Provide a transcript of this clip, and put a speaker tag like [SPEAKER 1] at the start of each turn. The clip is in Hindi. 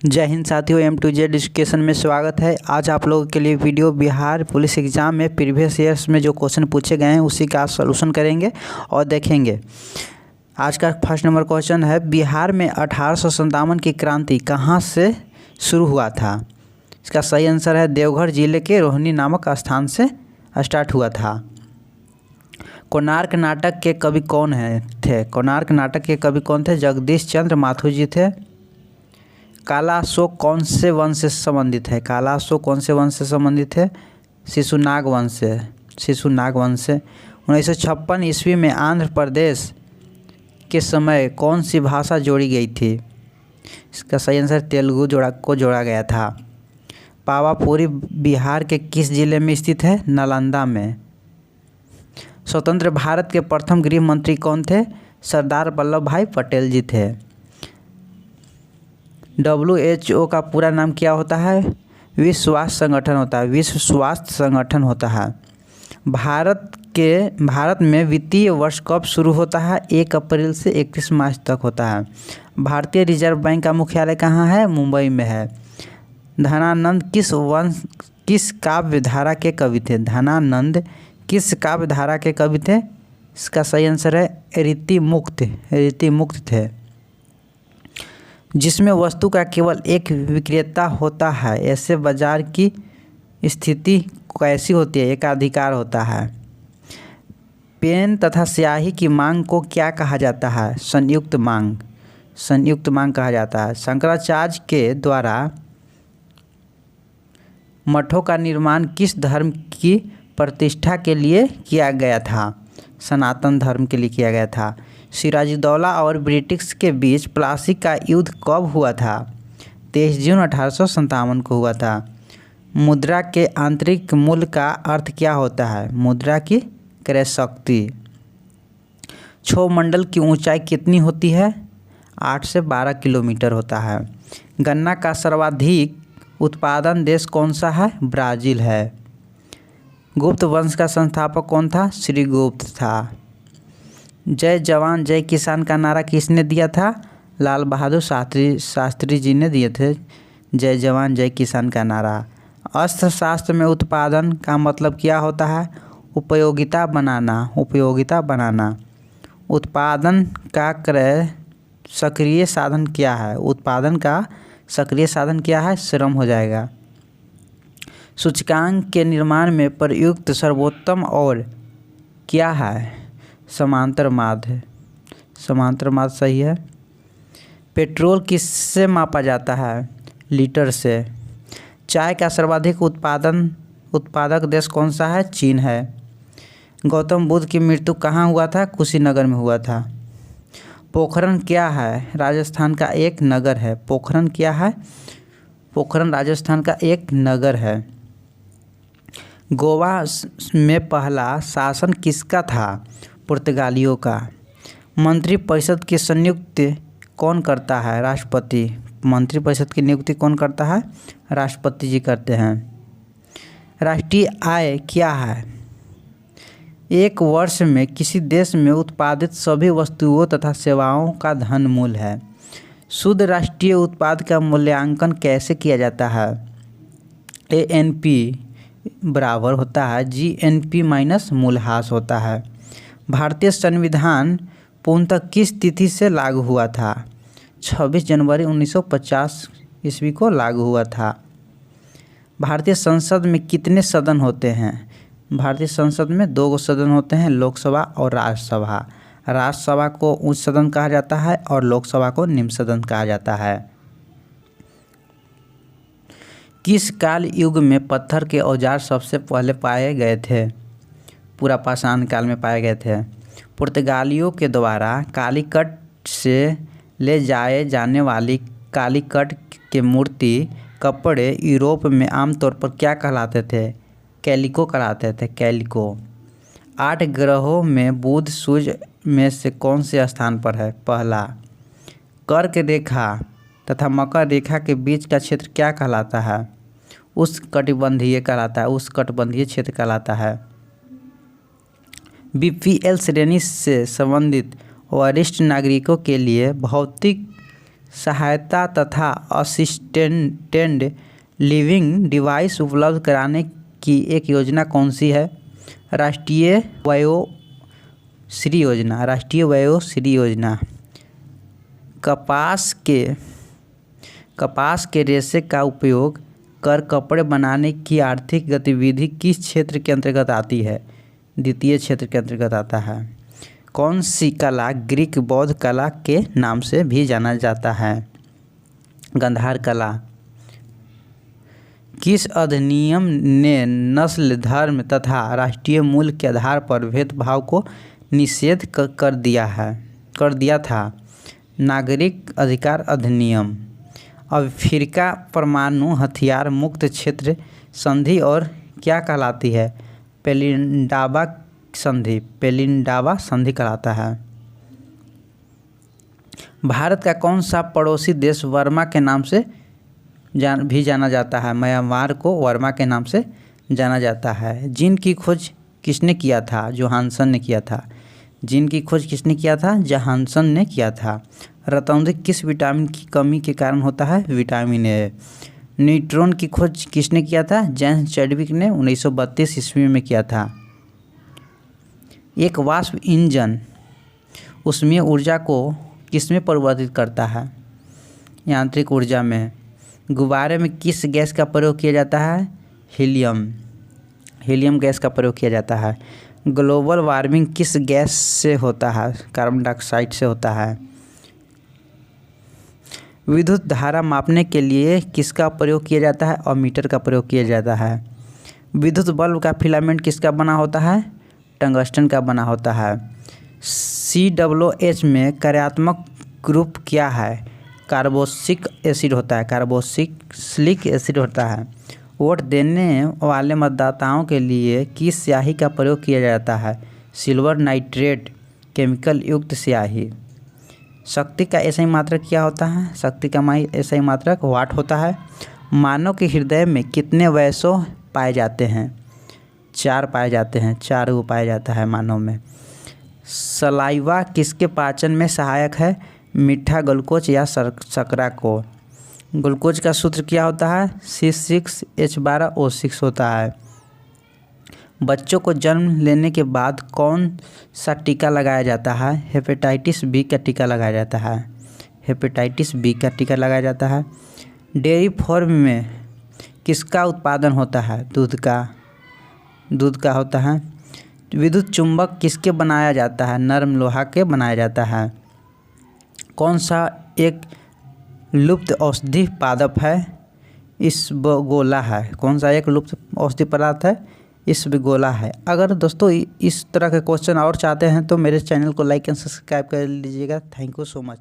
[SPEAKER 1] जय हिंद साथियों, M2Z एजुकेशन में स्वागत है। आज आप लोगों के लिए वीडियो बिहार पुलिस एग्ज़ाम में प्रीवियस ईयर्स में जो क्वेश्चन पूछे गए हैं उसी का सॉल्यूशन करेंगे और देखेंगे। आज का फर्स्ट नंबर क्वेश्चन है, बिहार में 1857 की क्रांति कहाँ से शुरू हुआ था? इसका सही आंसर है देवघर जिले के रोहिणी नामक स्थान से स्टार्ट हुआ था। कोणार्क नाटक के कवि कौन थे? कोणार्क नाटक के कवि कौन थे? जगदीश चंद्र माथुर जी थे। काला अशोक कौन से वंश से संबंधित है? काला अशोक कौन से वंश से संबंधित है? शिशुनाग वंश से। शिशुनाग वंश से। 1956 ईस्वी में आंध्र प्रदेश के समय कौन सी भाषा जोड़ी गई थी? इसका सही आंसर तेलुगु जोड़ा गया था। पावापुरी बिहार के किस जिले में स्थित है? नालंदा में। स्वतंत्र भारत के प्रथम गृह मंत्री कौन थे? सरदार वल्लभ भाई पटेल जी थे। WHO का पूरा नाम क्या होता है? विश्व स्वास्थ्य संगठन होता है। विश्व स्वास्थ्य संगठन होता है। भारत में वित्तीय वर्ष कब शुरू होता है? 1 अप्रैल से 31 मार्च तक होता है। भारतीय रिजर्व बैंक का मुख्यालय कहाँ है? मुंबई में है। धनानंद किस काव्य धारा के कवि थे? धनानंद किस काव्य धारा के कवि थे? इसका सही आंसर है रीतिमुक्त थे। जिसमें वस्तु का केवल एक विक्रेता होता है, ऐसे बाजार की स्थिति कैसी होती है? एकाधिकार होता है। पेन तथा स्याही की मांग को क्या कहा जाता है? संयुक्त मांग कहा जाता है। शंकराचार्य के द्वारा मठों का निर्माण किस धर्म की प्रतिष्ठा के लिए किया गया था? सनातन धर्म के लिए किया गया था। सिराजुद्दौला और ब्रिटिश के बीच प्लासी का युद्ध कब हुआ था? 23 जून 1857 को हुआ था। मुद्रा के आंतरिक मूल्य का अर्थ क्या होता है? मुद्रा की क्रय शक्ति। क्षोभमंडल की ऊंचाई कितनी होती है? 8 से 12 किलोमीटर होता है। गन्ना का सर्वाधिक उत्पादन देश कौन सा है? ब्राज़ील है। गुप्त वंश का संस्थापक कौन था? श्रीगुप्त था। जय जवान जय किसान का नारा किसने दिया था? लाल बहादुर शास्त्री जी ने दिए थे जय जवान जय किसान का नारा। अर्थशास्त्र में उत्पादन का मतलब क्या होता है? उपयोगिता बनाना। उत्पादन का सक्रिय साधन क्या है? उत्पादन का सक्रिय साधन क्या है? श्रम हो जाएगा। सूचकांक के निर्माण में प्रयुक्त सर्वोत्तम और क्या है? समांतर माध्य सही है। पेट्रोल किससे मापा जाता है? लीटर से। चाय का सर्वाधिक उत्पादक देश कौन सा है? चीन है। गौतम बुद्ध की मृत्यु कहाँ हुआ था? कुशीनगर में हुआ था। पोखरण क्या है? राजस्थान का एक नगर है। पोखरण क्या है? पोखरण राजस्थान का एक नगर है। गोवा में पहला शासन किसका था? पुर्तगालियों का। मंत्रिपरिषद की संयुक्ति कौन करता है? राष्ट्रपति। मंत्रिपरिषद की नियुक्ति कौन करता है? राष्ट्रपति जी करते हैं। राष्ट्रीय आय क्या है? एक वर्ष में किसी देश में उत्पादित सभी वस्तुओं तथा सेवाओं का धन मूल्य है। शुद्ध राष्ट्रीय उत्पाद का मूल्यांकन कैसे किया जाता है? ANP बराबर होता है GNP माइनस मूल्यह्रास होता है। भारतीय संविधान पूर्णतः किस तिथि से लागू हुआ था? 26 जनवरी 1950 ईस्वी को लागू हुआ था। भारतीय संसद में कितने सदन होते हैं? भारतीय संसद में 2 सदन होते हैं, लोकसभा और राज्यसभा। राज्यसभा को उच्च सदन कहा जाता है और लोकसभा को निम्न सदन कहा जाता है। किस काल युग में पत्थर के औजार सबसे पहले पाए गए थे? पूरा पाषाण काल में पाए गए थे। पुर्तगालियों के द्वारा कालीकट से ले जाए जाने वाली कालीकट के मूर्ति कपड़े यूरोप में आमतौर पर क्या कहलाते थे? कैलिको कहलाते थे। कैलिको। 8 ग्रहों में बुध सूर्य में से कौन से स्थान पर है? पहला। कर्क रेखा तथा मकर रेखा के बीच का क्षेत्र क्या कहलाता है? उष्णकटिबंधीय कहलाता है। उष्णकटिबंधीय क्षेत्र कहलाता है। BPL श्रेणी से संबंधित वरिष्ठ नागरिकों के लिए भौतिक सहायता तथा असिस्टेंटेड लिविंग डिवाइस उपलब्ध कराने की एक योजना कौन सी है? राष्ट्रीय वयोश्री योजना। राष्ट्रीय वयोश्री योजना। कपास के रेशे का उपयोग कर कपड़े बनाने की आर्थिक गतिविधि किस क्षेत्र के अंतर्गत आती है? द्वितीय क्षेत्र के अंतर्गत आता है। कौन सी कला ग्रीक बौद्ध कला के नाम से भी जाना जाता है? गांधार कला। किस अधिनियम ने नस्ल, धर्म तथा राष्ट्रीय मूल्य के आधार पर भेदभाव को निषेध कर दिया था? नागरिक अधिकार अधिनियम। अफ्रीका परमाणु हथियार मुक्त क्षेत्र संधि और क्या कहलाती है? पेलिंडाबा संधि। पेलिंडाबा संधि कहलाता है। भारत का कौन सा पड़ोसी देश वर्मा के नाम से भी जाना जाता है? म्यांमार को वर्मा के नाम से जाना जाता है। जीन की खोज किसने किया था? जोहानसन ने किया था। जीन की खोज किसने किया था? जोहानसन ने किया था। रतौंधी किस विटामिन की कमी के कारण होता है? Vitamin A. न्यूट्रॉन की खोज किसने किया था? जेम्स चैडविक ने 1932 ईस्वी में किया था। एक वाष्प इंजन ऊष्मीय ऊर्जा को किसमें परिवर्तित करता है? यांत्रिक ऊर्जा में। गुब्बारे में किस गैस का प्रयोग किया जाता है? हीलियम। हीलियम गैस का प्रयोग किया जाता है। ग्लोबल वार्मिंग किस गैस से होता है? कार्बन डाइऑक्साइड से होता है। विद्युत धारा मापने के लिए किसका प्रयोग किया जाता है? अमीटर का प्रयोग किया जाता है। विद्युत बल्ब का फिलामेंट किसका बना होता है? टंगस्टन का बना होता है। COOH में कार्यात्मक ग्रुप क्या है? कार्बोक्सिलिक एसिड होता है। कार्बोक्सिलिक एसिड होता है। वोट देने वाले मतदाताओं के लिए किस स्याही का प्रयोग किया जाता है? सिल्वर नाइट्रेट केमिकल युक्त स्याही। शक्ति का एसआई मात्रक क्या होता है? शक्ति का एसआई मात्रक वाट होता है। मानव के हृदय में कितने वैसों पाए जाते हैं? 4 पाए जाते हैं। 4 वो पाया जाता है मानव में। सलाइवा किसके पाचन में सहायक है? मीठा ग्लूकोज या शर्करा को। ग्लूकोज का सूत्र क्या होता है? C6H12O6 होता है। बच्चों को जन्म लेने के बाद कौन सा टीका लगाया जाता है? हेपेटाइटिस बी का टीका लगाया जाता है। हेपेटाइटिस बी का टीका लगाया जाता है। डेयरी फार्म में किसका उत्पादन होता है? दूध का होता है। विद्युत चुंबक किसके बनाया जाता है? नरम लोहा के बनाया जाता है। कौन सा एक लुप्त औषधि पादप है? इसबगोला है। कौन सा एक लुप्त औषधि पदार्थ है? इसबगोला है। अगर दोस्तों इस तरह के क्वेश्चन और चाहते हैं तो मेरे चैनल को लाइक एंड सब्सक्राइब कर लीजिएगा। Thank you so much.